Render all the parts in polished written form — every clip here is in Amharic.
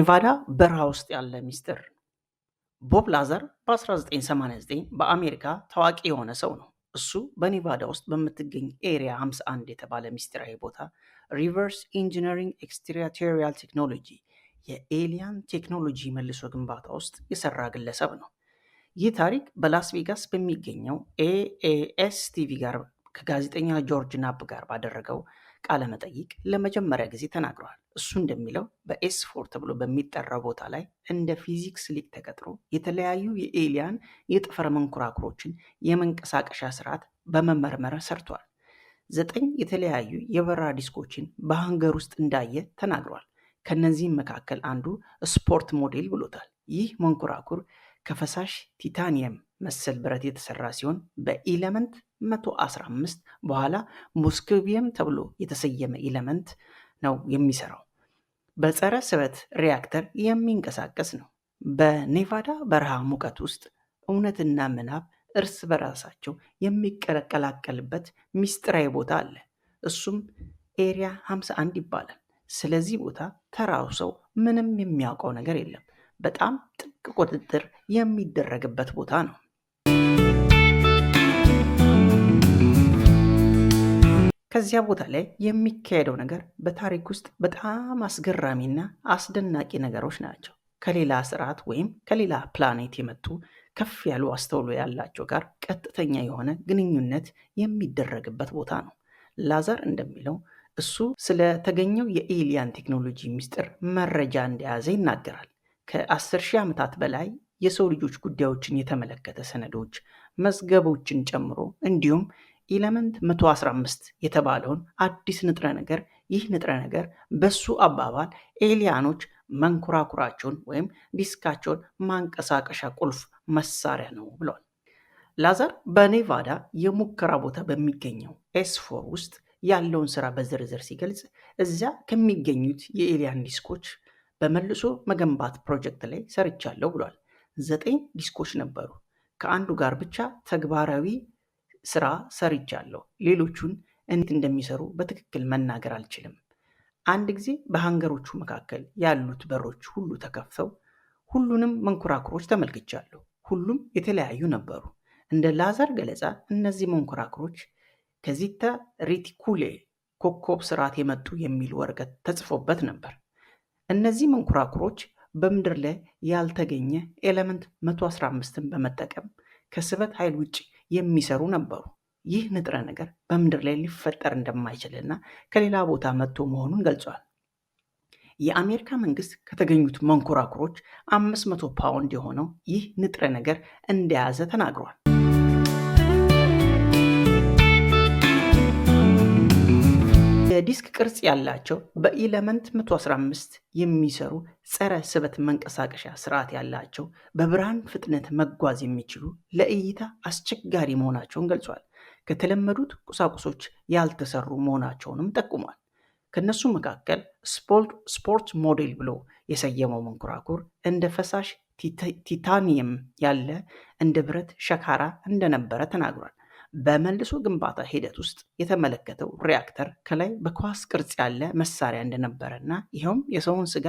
በኔቫዳ በረሃ ውስጥ ያለ ሚስጥር። ቦብ ላዘር በ1989 በአሜሪካ ታዋቂ የሆነ ሰው ነው። እሱ በኔቫዳ ውስጥ በምትገኝ ኤሪያ 51 የተባለ ሚስጥራዊ ቦታ ሪቨርስ ኢንጂነሪንግ ኤክስትሪቴሪያል ቴክኖሎጂ የኤሊያን ቴክኖሎጂ መልሶ ግንባታ ውስጥ የሰራ ግለሰብ ነው። ይህ ታሪክ በላስ ቬጋስ በሚገኘው ኤኤኤስ ቲቪ ጋር ከጋዜጠኛ ጆርጅ ናፕ ጋር ባደረገው ቃለ መጠይቅ ለመጀመሪያ ጊዜ ተናግረዋል። እሱ እንደሚለው በኤስ4 ተብሎ በሚጠራው ቦታ ላይ እንደ ፊዚክስ ሊቅ ተቀጥሮ የተለያዩ የኤሊያን የጠፈር መንኮራኩሮችን የመንቀሳቀሻ ስርዓት በመመርመር ሰርቷል። 9 የተለያዩ የበረራ ዲስኮችን በሃንገር ውስጥ እንዳየ ተናግሯል። ከነዚህም መካከል አንዱ ስፖርት ሞዴል ብሎታል። ይህ መንኮራኩር ከፈሳሽ ቲታኒየም መሰል ብረት የተሰራ ሲሆን በኢለመንት 115 በኋላ ሞስኮቪየም ተብሎ የተሰየመ ኢለመንት ነው የሚሰራው። በጸረ ስበት ሪያክተር የሚንቀሳቀስ ነው። በኔቫዳ በረሃ ሙቀት ውስጥ እውነትና ምናብ እርስ በራሳቸው የሚቀላቀልበት ሚስጥራዊ ቦታ አለ። እሱም ኤሪያ 51 ይባላል። ስለዚህ ቦታ ተራው ሰው ምንም የሚያውቀው ነገር የለም። በጣም ጥብቅ ቁጥጥር የሚደረግበት ቦታ ነው። ከዚያ ቦታ ላይ የሚካሄደው ነገር በታሪክ ውስጥ በጣም አስገራሚና አስደናቂ ነገሮች ናቸው። ከሌላ ስርዓት ወይም ከሌላ ፕላኔት የመጡ ከፍ ያሉ አስተውሎ ያላቸው ጋር ቀጥተኛ የሆነ ግንኙነት የሚደረግበት ቦታ ነው። ላዘር እንደሚለው እሱ ስለተገኘው የኤሊያን ቴክኖሎጂ ሚስጥር መረጃ እንደያዘ ይናገራል። ከ10 ሺህ ዓመታት በላይ የሰው ልጆች ጉዳዮችን የተመለከተ ሰነዶች፣ መዝገቦችን ጨምሮ እንዲሁም ኢለመንት 115 የተባለውን አዲስ ንጥረ ነገር ይህ ንጥረ ነገር በሱ አባባል ኤሊያኖች መንኮራኩራቸውን ወይም ዲስካቸውን ማንቀሳቀሻ ቁልፍ መሳሪያ ነው ብሏል። ላዘር በኔቫዳ የሙከራ ቦታ በሚገኘው ኤስ4 ውስጥ ያለውን ስራ በዝርዝር ሲገልጽ እዚያ ከሚገኙት የኤሊያን ዲስኮች በመልሶ መገንባት ፕሮጀክት ላይ ሰርቻለሁ ብሏል። 9 ዲስኮች ነበሩ። ከአንዱ ጋር ብቻ ተግባራዊ ስራ ሰርቻለሁ። ሌሎቹን እንዴት እንደሚሰሩ በትክክል መናገር አልችልም። አንድ ጊዜ በሃንገሮቹ መካከል ያሉት በሮች ሁሉ ተከፍተው ሁሉንም መንኮራኩሮች ተመልክቻለሁ። ሁሉም የተለያዩ ነበሩ። እንደ ላዘር ገለጻ እነዚህ መንኮራኩሮች ከዚታ ሬቲኩሌ ኮከብ ስርዓት የመጡ የሚል ወረቀት ተጽፎበት ነበር። እነዚህ መንኮራኩሮች በምድር ላይ ያልተገኘ ኤሌመንት 115ን በመጠቀም ከስበት ኃይል ውጭ የሚሰሩ ነበሩ። ይህ ንጥረ ነገር በምድር ላይ ሊፈጠር እንደማይችልና ከሌላ ቦታ መጥቶ መሆኑን ገልጿል። የአሜሪካ መንግስት ከተገኙት መንኮራኩሮች 500 ፓውንድ የሆነው ይህ ንጥረ ነገር እንደያዘ ተናግሯል። የዲስክ ቅርጽ ያላቸው በኢለመንት 115 የሚሰሩ ጸረ ስበት መንቀሳቀሻ ስርዓት ያላቸው በብርሃን ፍጥነት መጓዝ የሚችሉ ለእይታ አስቸጋሪ መሆናቸውን ገልጿል። ከተለመዱት ቁሳቁሶች ያልተሰሩ መሆናቸውንም ጠቁሟል። ከነሱ መካከል ስፖርት ሞዴል ብሎ የሰየመው መንኮራኩር እንደ ፈሳሽ ቲታኒየም ያለ እንደ ብረት ሸካራ እንደነበረ ተናግሯል። በመልሶ ግንባታ ሂደት ውስጥ የተመለከተው ሪያክተር ከላይ በኳስ ቅርጽ ያለ መሳሪያ እንደነበረና ይኸውም የሰውን ስጋ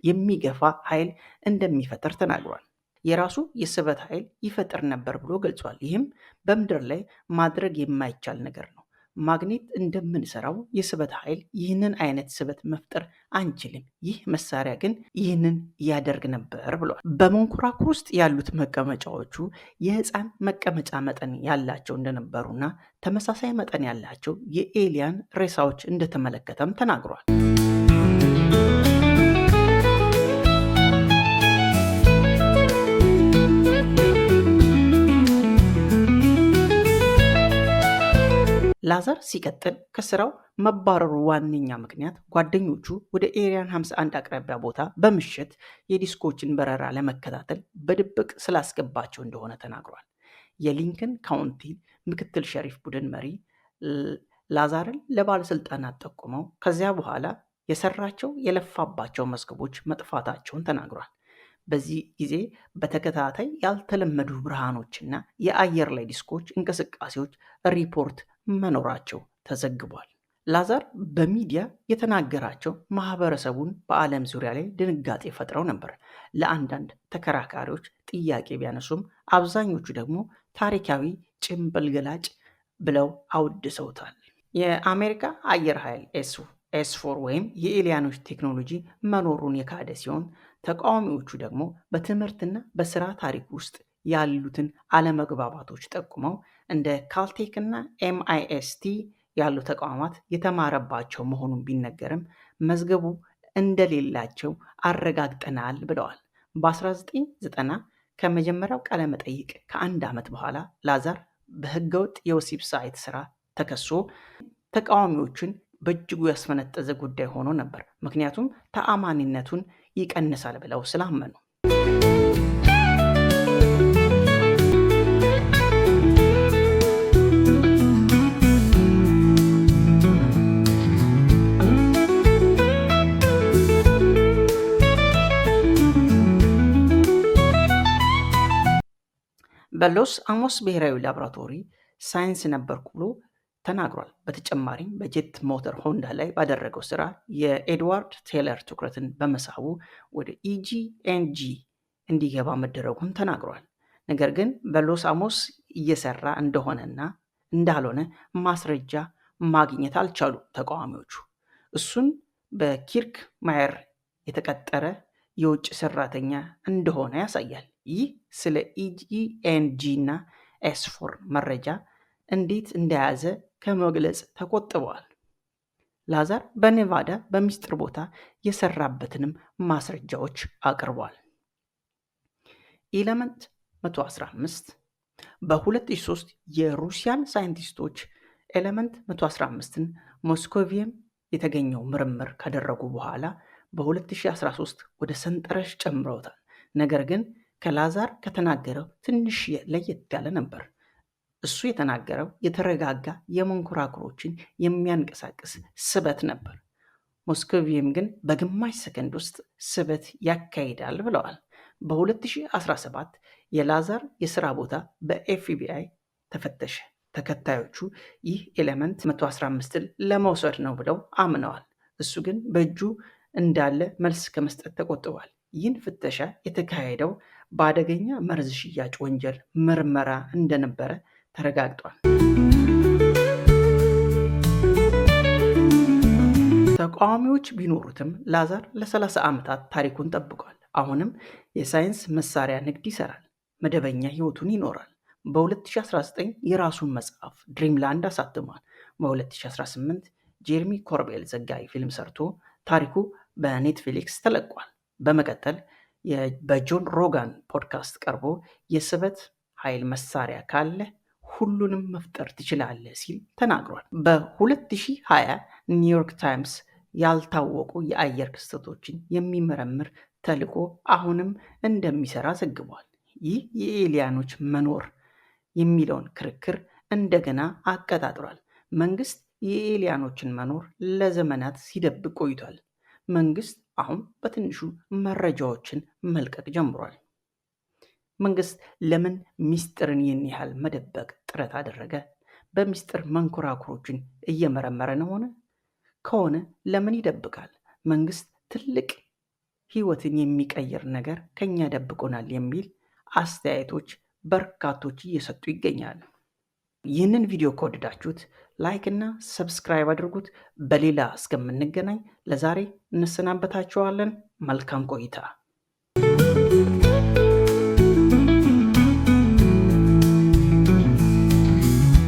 የሚገፋ ኃይል እንደሚፈጥር ተናግሯል። የራሱ የስበት ኃይል ይፈጥር ነበር ብሎ ገልጿል። ይህም በምድር ላይ ማድረግ የማይቻል ነገር ነው። ማግኔት እንደምንሰራው የስበት ኃይል ይህንን አይነት ስበት መፍጠር አንችልም። ይህ መሳሪያ ግን ይህንን ያደርግ ነበር ብሏል። በመንኮራኩር ውስጥ ያሉት መቀመጫዎቹ የህፃን መቀመጫ መጠን ያላቸው እንደነበሩና ተመሳሳይ መጠን ያላቸው የኤሊያን ሬሳዎች እንደተመለከተም ተናግሯል። ላዘር ሲቀጥል ከስራው መባረሩ ዋነኛ ምክንያት ጓደኞቹ ወደ ኤሪያን 51 አቅራቢያ ቦታ በምሽት የዲስኮችን በረራ ለመከታተል በድብቅ ስላስገባቸው እንደሆነ ተናግሯል። የሊንከን ካውንቲ ምክትል ሸሪፍ ቡድን መሪ ላዘርን ለባለስልጣናት ጠቁመው ከዚያ በኋላ የሰራቸው የለፋባቸው መዝገቦች መጥፋታቸውን ተናግሯል። በዚህ ጊዜ በተከታታይ ያልተለመዱ ብርሃኖችና የአየር ላይ ዲስኮች እንቅስቃሴዎች ሪፖርት መኖራቸው ተዘግቧል። ላዛር በሚዲያ የተናገራቸው ማህበረሰቡን በዓለም ዙሪያ ላይ ድንጋጤ ፈጥረው ነበር። ለአንዳንድ ተከራካሪዎች ጥያቄ ቢያነሱም አብዛኞቹ ደግሞ ታሪካዊ ጭንብል ገላጭ ብለው አውድሰውታል። የአሜሪካ አየር ኃይል ኤስ4 ወይም የኤሊያኖች ቴክኖሎጂ መኖሩን የካደ ሲሆን ተቃዋሚዎቹ ደግሞ በትምህርትና በስራ ታሪክ ውስጥ ያሉትን አለመግባባቶች ጠቁመው እንደ ካልቴክ እና MIST ያሉ ተቋማት የተማረባቸው መሆኑን ቢነገርም መዝገቡ እንደሌላቸው አረጋግጠናል ብለዋል። በ1990 ከመጀመሪያው ቃለ መጠይቅ ከአንድ ዓመት በኋላ ላዛር በህገወጥ የወሲብ ሳይት ስራ ተከሶ ተቃዋሚዎችን በእጅጉ ያስፈነጠዘ ጉዳይ ሆኖ ነበር። ምክንያቱም ተአማኒነቱን ይቀንሳል ብለው ስላመኑ። በሎስ አሞስ ብሔራዊ ላቦራቶሪ ሳይንስ ነበርኩ ብሎ ተናግሯል። በተጨማሪም በጄት ሞተር ሆንዳ ላይ ባደረገው ስራ የኤድዋርድ ቴይለር ትኩረትን በመሳቡ ወደ EG&G እንዲገባ መደረጉን ተናግሯል። ነገር ግን በሎስ አሞስ እየሰራ እንደሆነና እንዳልሆነ ማስረጃ ማግኘት አልቻሉ ተቃዋሚዎቹ። እሱን በኪርክ ማየር የተቀጠረ የውጭ ሰራተኛ እንደሆነ ያሳያል። ይህ ስለ EG&G እና S4 መረጃ እንዴት እንደያዘ ከመግለጽ ተቆጥበዋል። ላዛር በኔቫዳ በሚስጥር ቦታ የሰራበትንም ማስረጃዎች አቅርቧል። ኤለመንት 115 በ2003 የሩሲያን ሳይንቲስቶች ኤለመንት 115ን ሞስኮቪየም የተገኘው ምርምር ካደረጉ በኋላ በ2013 ወደ ሰንጠረዥ ጨምረውታል። ነገር ግን ከላዛር ከተናገረው ትንሽ ለየት ያለ ነበር። እሱ የተናገረው የተረጋጋ የመንኮራኩሮችን የሚያንቀሳቅስ ስበት ነበር። ሞስኮቪየም ግን በግማሽ ሰከንድ ውስጥ ስበት ያካሂዳል ብለዋል። በ2017 የላዛር የሥራ ቦታ በFBI ተፈተሸ። ተከታዮቹ ይህ ኤለመንት 115ን ለመውሰድ ነው ብለው አምነዋል። እሱ ግን በእጁ እንዳለ መልስ ከመስጠት ተቆጥቧል። ይህን ፍተሻ የተካሄደው በአደገኛ መርዝ ሽያጭ ወንጀል ምርመራ እንደነበረ ተረጋግጧል። ተቃዋሚዎች ቢኖሩትም ላዛር ለ30 ዓመታት ታሪኩን ጠብቋል። አሁንም የሳይንስ መሳሪያ ንግድ ይሰራል፣ መደበኛ ህይወቱን ይኖራል። በ2019 የራሱን መጽሐፍ ድሪምላንድ አሳትሟል። በ2018 ጄርሚ ኮርቤል ዘጋቢ ፊልም ሰርቶ ታሪኩ በኔትፍሊክስ ተለቋል። በመቀጠል በጆን ሮጋን ፖድካስት ቀርቦ የስበት ኃይል መሳሪያ ካለ ሁሉንም መፍጠር ትችላለህ ሲል ተናግሯል። በ2020 ኒውዮርክ ታይምስ ያልታወቁ የአየር ክስተቶችን የሚመረምር ተልዕኮ አሁንም እንደሚሰራ ዘግቧል። ይህ የኤሊያኖች መኖር የሚለውን ክርክር እንደገና አቀጣጥሯል። መንግስት የኤሊያኖችን መኖር ለዘመናት ሲደብቅ ቆይቷል። መንግስት አሁን በትንሹ መረጃዎችን መልቀቅ ጀምሯል። መንግስት ለምን ሚስጥርን ይህን ያህል መደበቅ ጥረት አደረገ? በሚስጥር መንኮራኩሮችን እየመረመረ ነው ሆነ ከሆነ ለምን ይደብቃል? መንግስት ትልቅ ህይወትን የሚቀይር ነገር ከኛ ደብቆናል የሚል አስተያየቶች በርካቶች እየሰጡ ይገኛሉ። ይህንን ቪዲዮ ከወደዳችሁት ላይክ እና ሰብስክራይብ አድርጉት። በሌላ እስከምንገናኝ ለዛሬ እንሰናበታችኋለን። መልካም ቆይታ